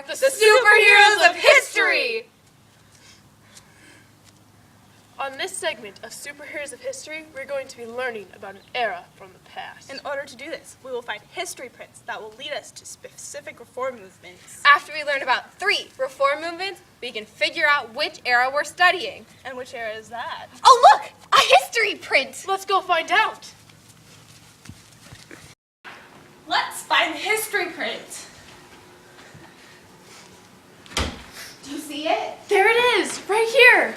are the superheroes of history! On this segment of Superheroes of History, we're going to be learning about an era from the past. In order to do this, we will find history prints that will lead us to specific reform movements. After we learn about 3 reform movements, we can figure out which era we're studying. And which era is that? Oh look! A history print! Let's go find out! Let's find the history print. Do you see it? There it is, right here!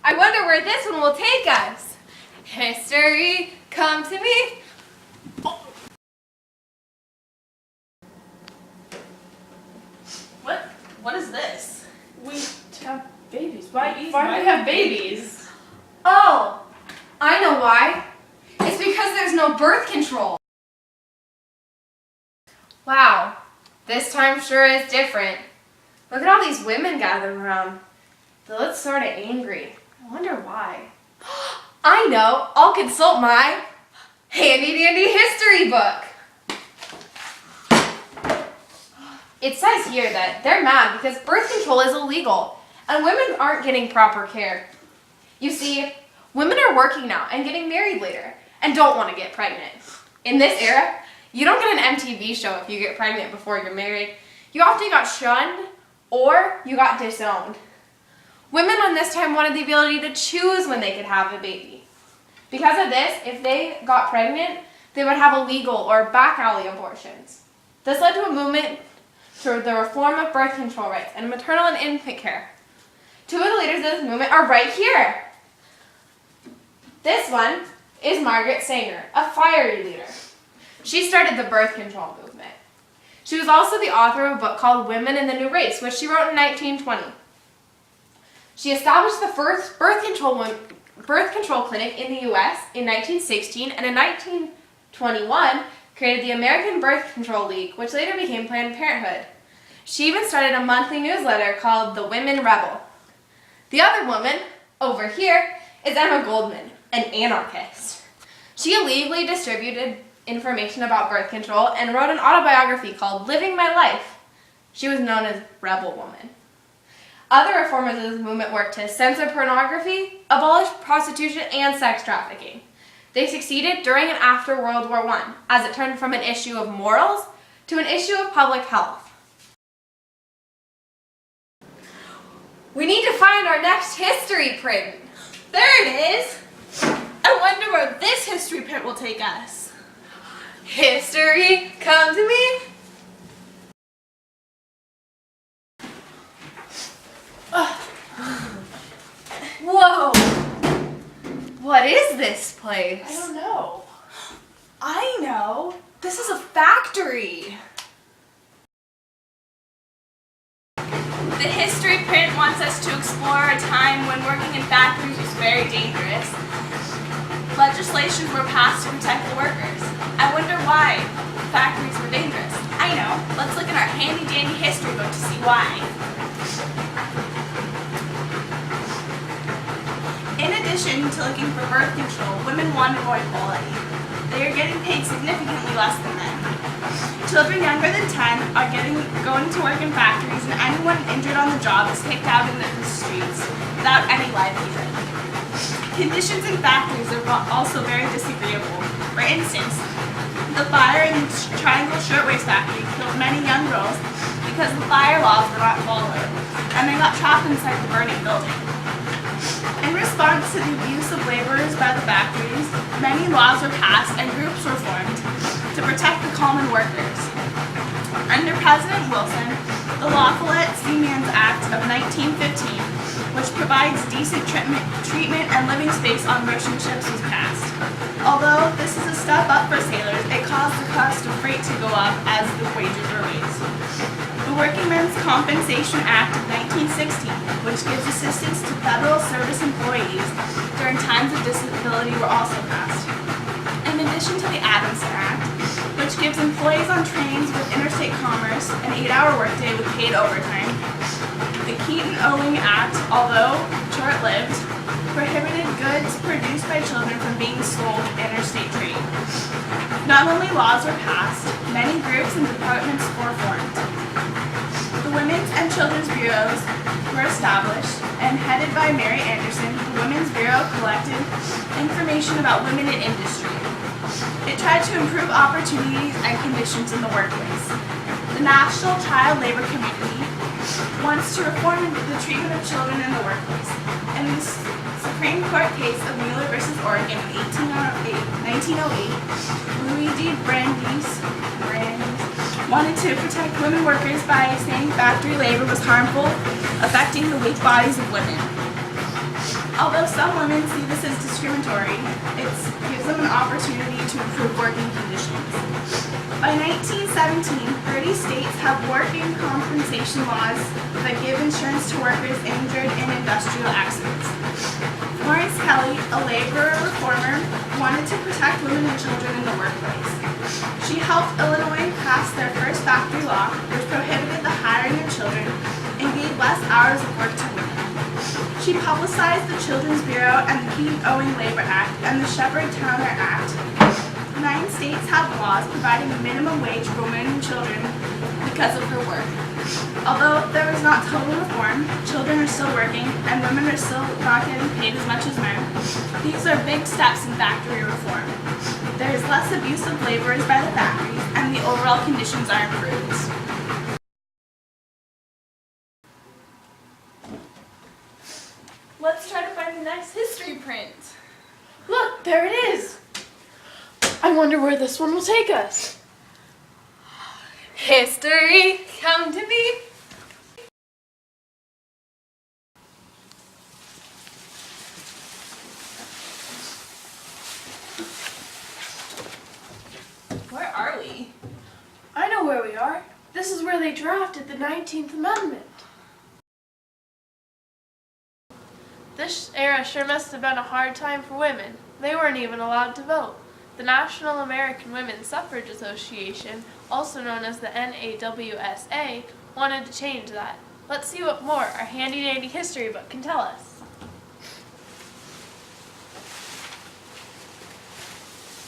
I wonder where this one will take us. History, come to me. What is this? We have babies. Why do we have babies? Oh, I know why. It's because there's no birth control. Wow, this time sure is different. Look at all these women gathered around. They look sort of angry. I wonder why. I know, I'll consult my handy dandy history book. It says here that they're mad because birth control is illegal and women aren't getting proper care. You see, women are working now and getting married later and don't want to get pregnant. In this era, you don't get an MTV show if you get pregnant before you're married. You often got shunned or you got disowned. Women on this time wanted the ability to choose when they could have a baby. Because of this, if they got pregnant, they would have illegal or back alley abortions. This led to a movement toward the reform of birth control rights and maternal and infant care. 2 of the leaders of this movement are right here. This one is Margaret Sanger, a fiery leader. She started the birth control movement. She was also the author of a book called Women in the New Race, which she wrote in 1920. She established the first birth control clinic in the U.S. in 1916, and in 1921 created the American Birth Control League, which later became Planned Parenthood. She even started a monthly newsletter called The Women Rebel. The other woman, over here, is Emma Goldman, an anarchist. She illegally distributed information about birth control and wrote an autobiography called Living My Life. She was known as Rebel Woman. Other reformers of this movement worked to censor pornography, abolish prostitution, and sex trafficking. They succeeded during and after World War I, as it turned from an issue of morals to an issue of public health. We need to find our next history print. There it is. I wonder where this history print will take us. History, come to me. Whoa! What is this place? I don't know. I know. This is a factory. The history print wants us to explore a time when working in factories was very dangerous. Legislations were passed to protect the workers. I wonder why factories were dangerous. I know. Let's look in our handy-dandy history book to see why. In addition to looking for birth control, women wanted more equality. They are getting paid significantly less than men. Children younger than 10 are going to work in factories, and anyone injured on the job is kicked out into the streets without any livelihood. Conditions in factories are also very disagreeable. For instance, the fire in the Triangle Shirtwaist factory killed many young girls because the fire laws were not followed, and they got trapped inside the burning building. In response to the abuse of laborers by the factories, many laws were passed and groups were formed to protect the common workers. Under President Wilson, the Lafayette-Siemens Act of 1915, which provides decent treatment and living space on Russian ships, was passed. Although this is a step up for sailors, it caused the cost of freight to go up as the wages were raised. The Working Men's Compensation Act of 1916, which gives assistance to federal service employees during times of disability, were also passed. In addition to the Adamson Act, which gives employees on trains with interstate commerce an 8-hour workday with paid overtime, the Keaton-Owing Act, although short-lived, prohibited goods produced by children from being sold in interstate trade. Not Not only laws were passed, many groups and departments were formed. The Women's and Children's Bureaus were established, and headed by Mary Anderson, the Women's Bureau collected information about women in industry. It tried to improve opportunities and conditions in the workplace. The National Child Labor Committee wants to reform the treatment of children in the workplace. In the Supreme Court case of Mueller versus Oregon in 1908, Luigi Brandeis wanted to protect women workers by saying factory labor was harmful, affecting the weak bodies of women. Although some women see this as discriminatory, it gives them an opportunity to improve working conditions. By 1917, 30 states have working compensation laws that give insurance to workers injured in industrial accidents. Florence Kelley, a labor reformer, wanted to protect women and children in the workplace. She helped Illinois pass their first factory law, which prohibited the hiring of children and gave less hours of work to women. She publicized the Children's Bureau and the Keep Owing Labor Act and the Shepard-Towner Act. 9 states have laws providing a minimum wage for women and children because of her work. Although there was not total reform, children are still working and women are still not getting paid as much as men. These are big steps in factory reform. There is less abuse of laborers by the factories and the overall conditions are improved. Let's try to find the next history print. Look, there it is. I wonder where this one will take us. History, come to me. Where are we? I know where we are. This is where they drafted the 19th Amendment. This era sure must have been a hard time for women. They weren't even allowed to vote. The National American Women's Suffrage Association, also known as the NAWSA, wanted to change that. Let's see what more our handy-dandy history book can tell us.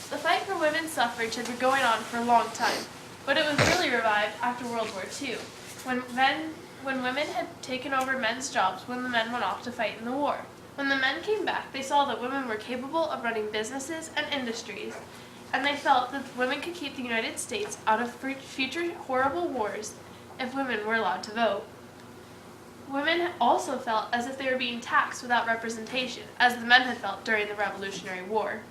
The fight for women's suffrage had been going on for a long time, but it was really revived after World War II, when women had taken over men's jobs when the men went off to fight in the war. When the men came back, they saw that women were capable of running businesses and industries, and they felt that women could keep the United States out of future horrible wars if women were allowed to vote. Women also felt as if they were being taxed without representation, as the men had felt during the Revolutionary War.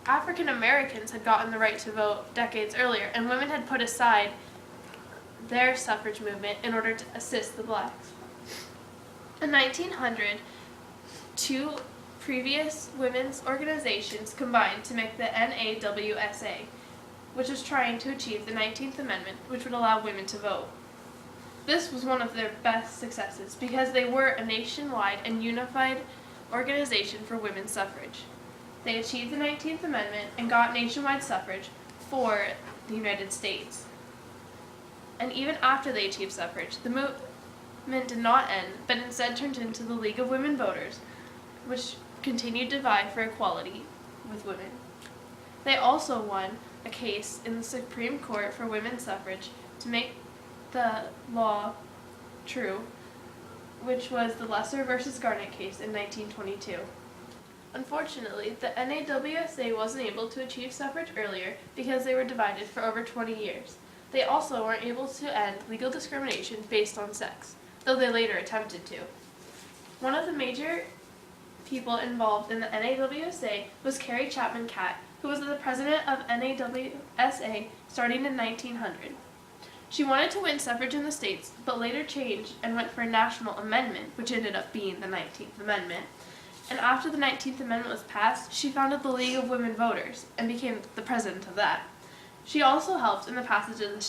African Americans had gotten the right to vote decades earlier, and women had put aside their suffrage movement in order to assist the blacks. In 1900, 2 previous women's organizations combined to make the NAWSA, which was trying to achieve the 19th Amendment, which would allow women to vote. This was one of their best successes because they were a nationwide and unified organization for women's suffrage. They achieved the 19th Amendment and got nationwide suffrage for the United States. And even after they achieved suffrage, the movement did not end, but instead turned into the League of Women Voters, which continued to vie for equality with women. They also won a case in the Supreme Court for women's suffrage to make the law true, which was the Lesser versus Garnett case in 1922. Unfortunately, the NAWSA wasn't able to achieve suffrage earlier because they were divided for over 20 years. They also weren't able to end legal discrimination based on sex, though they later attempted to. One of the major people involved in the NAWSA was Carrie Chapman Catt, who was the president of NAWSA starting in 1900. She wanted to win suffrage in the states, but later changed and went for a national amendment, which ended up being the 19th Amendment. And after the 19th Amendment was passed, she founded the League of Women Voters and became the president of that. She also helped in the passage of the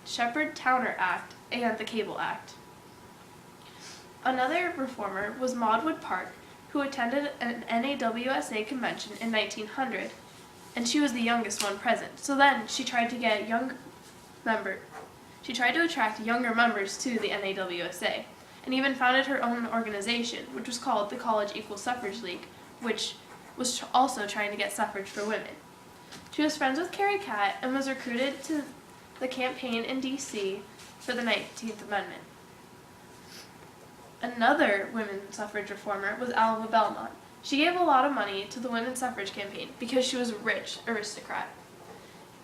Shepard-Towner Act and the Cable Act. Another reformer was Maud Wood Park, who attended an NAWSA convention in 1900, and she was the youngest one present. So then she tried to attract younger members to the NAWSA, and even founded her own organization, which was called the College Equal Suffrage League, which was also trying to get suffrage for women. She was friends with Carrie Catt and was recruited to the campaign in D.C. for the 19th Amendment. Another women's suffrage reformer was Alva Belmont. She gave a lot of money to the women's suffrage campaign because she was a rich aristocrat.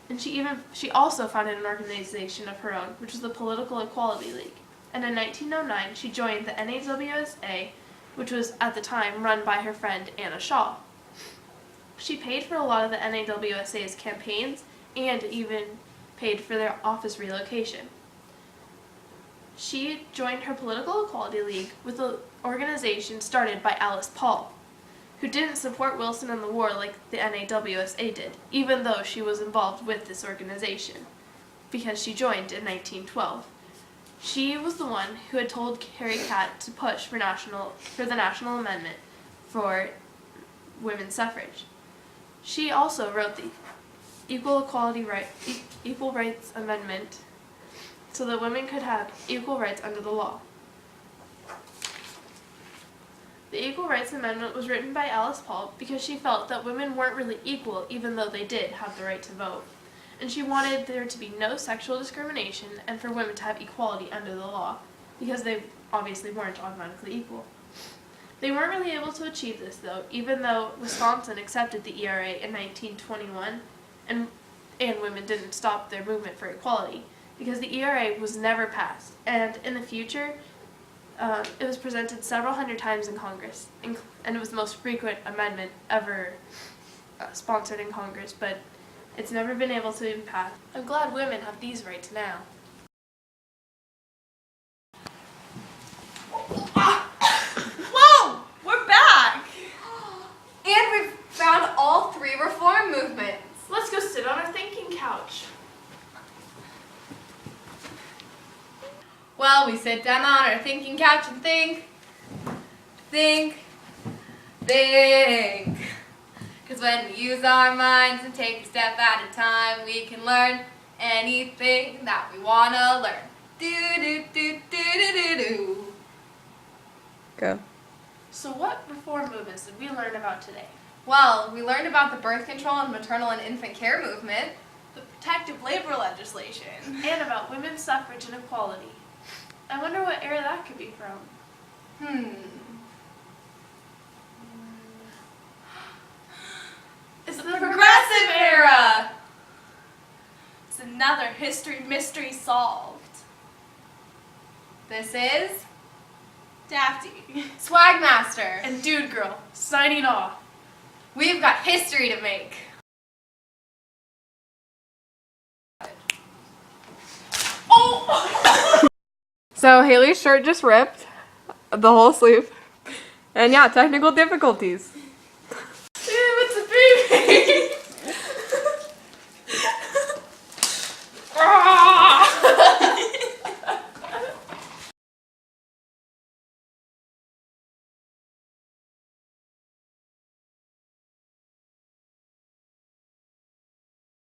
And she also founded an organization of her own, which was the Political Equality League. And in 1909, she joined the NAWSA, which was at the time run by her friend Anna Shaw. She paid for a lot of the NAWSA's campaigns and even paid for their office relocation. She joined her Political Equality League with an organization started by Alice Paul, who didn't support Wilson in the war like the NAWSA did, even though she was involved with this organization, because she joined in 1912. She was the one who had told Carrie Catt to push for the National Amendment for women's suffrage. She also wrote the Equal Rights Amendment so that women could have equal rights under the law. The Equal Rights Amendment was written by Alice Paul because she felt that women weren't really equal even though they did have the right to vote. And she wanted there to be no sexual discrimination and for women to have equality under the law because they obviously weren't automatically equal. They weren't really able to achieve this though, even though Wisconsin accepted the ERA in 1921 and women didn't stop their movement for equality because the ERA was never passed. And in the future, it was presented several hundred times in Congress, and it was the most frequent amendment ever sponsored in Congress, but it's never been able to be passed. I'm glad women have these rights now. Whoa! We're back! And we've found all 3 reform movements. Let's go sit on our thinking couch. Well, we sit down on our thinking couch and think. Because when we use our minds and take a step at a time, we can learn anything that we want to learn. Do. Go. So what reform movements did we learn about today? Well, we learned about the birth control and maternal and infant care movement. The protective labor legislation. And about women's suffrage and equality. I wonder what era that could be from. It's the progressive era! It's another history mystery solved. This is Dafty. Swagmaster. And Dude Girl, signing off. We've got history to make. Oh! So Haley's shirt just ripped, the whole sleeve. And yeah, technical difficulties.